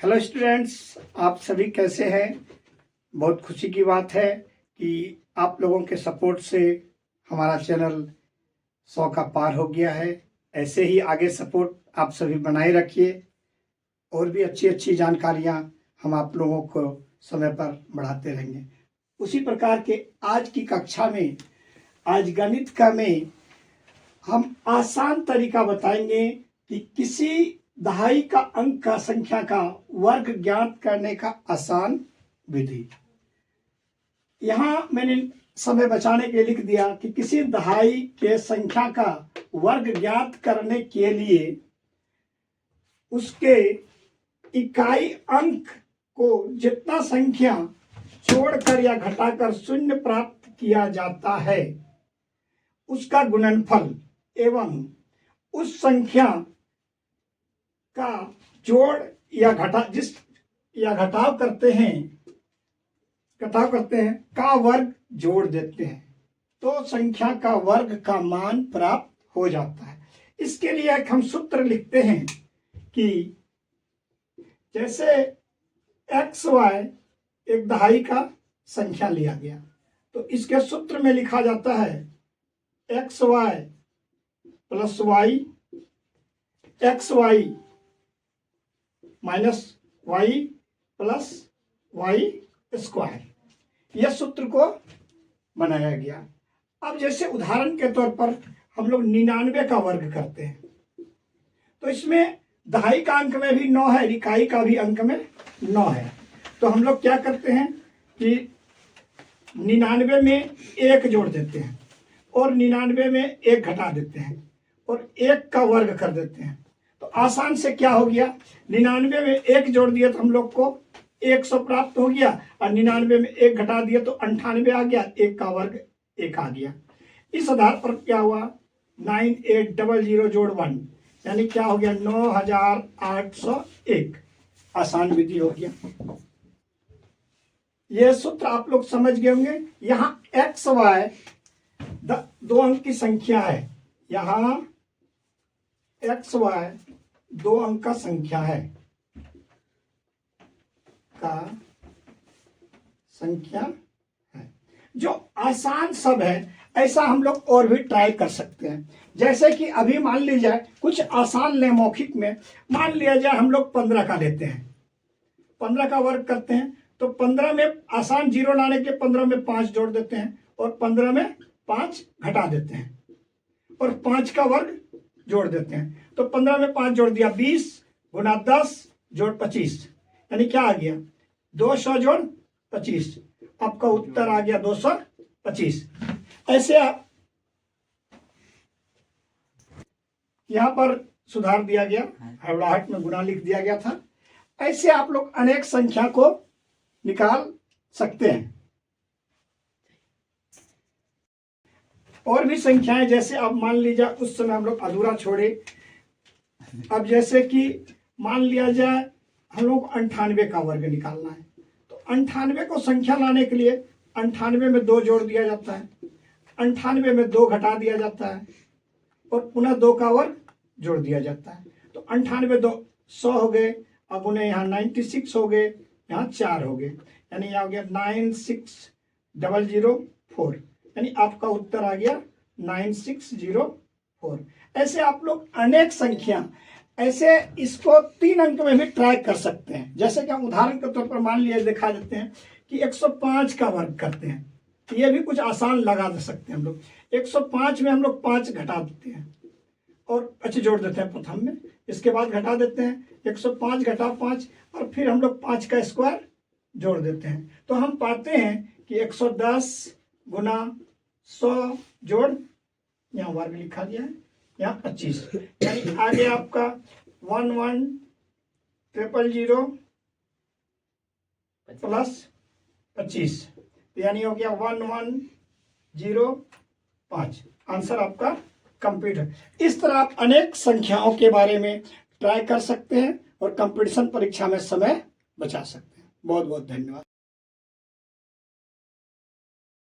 Hello students, आप सभी कैसे हैं। बहुत खुशी की बात है कि आप लोगों के सपोर्ट से हमारा चैनल 100 का पार हो गया है। ऐसे ही आगे सपोर्ट आप सभी बनाए रखिए और भी अच्छी अच्छी जानकारियां हम आप लोगों को समय पर बढ़ाते रहेंगे। उसी प्रकार के आज की कक्षा में, आज गणित का में हम आसान तरीका बताएंगे कि किसी दहाई का अंक का संख्या का वर्ग ज्ञात करने का आसान विधि। यहां मैंने समय बचाने के लिए लिख दिया कि किसी दहाई के संख्या का वर्ग ज्ञात करने के लिए उसके इकाई अंक को जितना संख्या जोड़कर या घटाकर शून्य प्राप्त किया जाता है उसका गुणनफल एवं उस संख्या का जोड़ या घटाव करते हैं का वर्ग जोड़ देते हैं तो संख्या का वर्ग का मान प्राप्त हो जाता है। इसके लिए एक हम सूत्र लिखते हैं कि जैसे एक्स वाई एक दहाई का संख्या लिया गया तो इसके सूत्र में लिखा जाता है x y plus y, x y minus y plus y square. यह सूत्र को बनाया गया। अब जैसे उदाहरण के तौर पर हम लोग 99 का वर्ग करते हैं तो इसमें दहाई का अंक में भी 9 है, इकाई का भी अंक में 9 है। तो हम लोग क्या करते हैं कि 99 में 1 जोड़ देते हैं और 99 में 1 घटा देते हैं और 1 का वर्ग कर देते हैं। तो आसान से क्या हो गया, 99 में 1 जोड़ दिया तो हम लोग को 100 प्राप्त हो गया और 99 में 1 घटा दिया तो 98 आ गया, 1 का वर्ग 1 आ गया। इस आधार पर क्या हुआ 9800 जोड़ 1 यानी क्या हो गया 9801। आसान विधि हो गया। यह सूत्र आप लोग समझ गए होंगे। यहाँ एक्स वाई 2 अंक की संख्या है, यहाँ एक्स वाई 2 अंक का संख्या है जो आसान सब है। ऐसा हम लोग और भी ट्राई कर सकते हैं। जैसे कि अभी मान लीजिए कुछ आसान ले मौखिक में, मान लिया जाए हम लोग 15 का लेते हैं, 15 का वर्ग करते हैं तो 15 में आसान जीरो लाने के 15 में 5 जोड़ देते हैं और 15 में 5 घटा देते हैं और 5 का वर्ग जोड़ देते हैं। तो 15 में 5 जोड़ दिया 20 गुना 10 जोड़ 25 यानी क्या आ गया 200 जोड़ 25। आपका उत्तर आ गया 225। ऐसे आप यहां पर सुधार दिया गया, हड़बड़ाहट में गुना लिख दिया गया था। ऐसे आप लोग अनेक संख्या को निकाल सकते हैं। और भी संख्याएं जैसे अब मान लीजिए उस समय हम लोग अधूरा छोड़े। अब जैसे कि मान लिया जाए हम लोग 98 का वर्ग निकालना है तो 98 को संख्या लाने के लिए 98 में 2 जोड़ दिया जाता है, 98 में 2 घटा दिया जाता है और पुनः 2 का वर्ग जोड़ दिया जाता है। तो 98 2 100 हो गए। अब उन्हें यहाँ 96 हो गए, यहाँ 4 हो गए यानी यहाँ हो गया 96004 यानी आपका उत्तर आ गया 9604। ऐसे आप लोग अनेक संख्या ऐसे इसको 3 अंक में भी ट्राई कर सकते हैं। जैसे कि हम उदाहरण के तौर पर मान लिया दिखा देते हैं कि 105 का वर्ग करते हैं तो ये भी कुछ आसान लगा दे सकते हैं हम लोग। 105 में हम लोग 5 घटा देते हैं और अच्छे जोड़ देते हैं प्रथम में, इसके बाद घटा देते हैं 105 घटा 5 और फिर हम लोग 5 का स्क्वायर जोड़ देते हैं तो हम पाते हैं कि 110 गुना 100 जोड़ यहाँ वर्ग लिखा गया है, यहाँ 25 यानी आगे आपका 11000 प्लस 25 यानी हो गया 1105। आंसर आपका कंप्लीट है। इस तरह आप अनेक संख्याओं के बारे में ट्राई कर सकते हैं और कंपटीशन परीक्षा में समय बचा सकते हैं। बहुत बहुत धन्यवाद।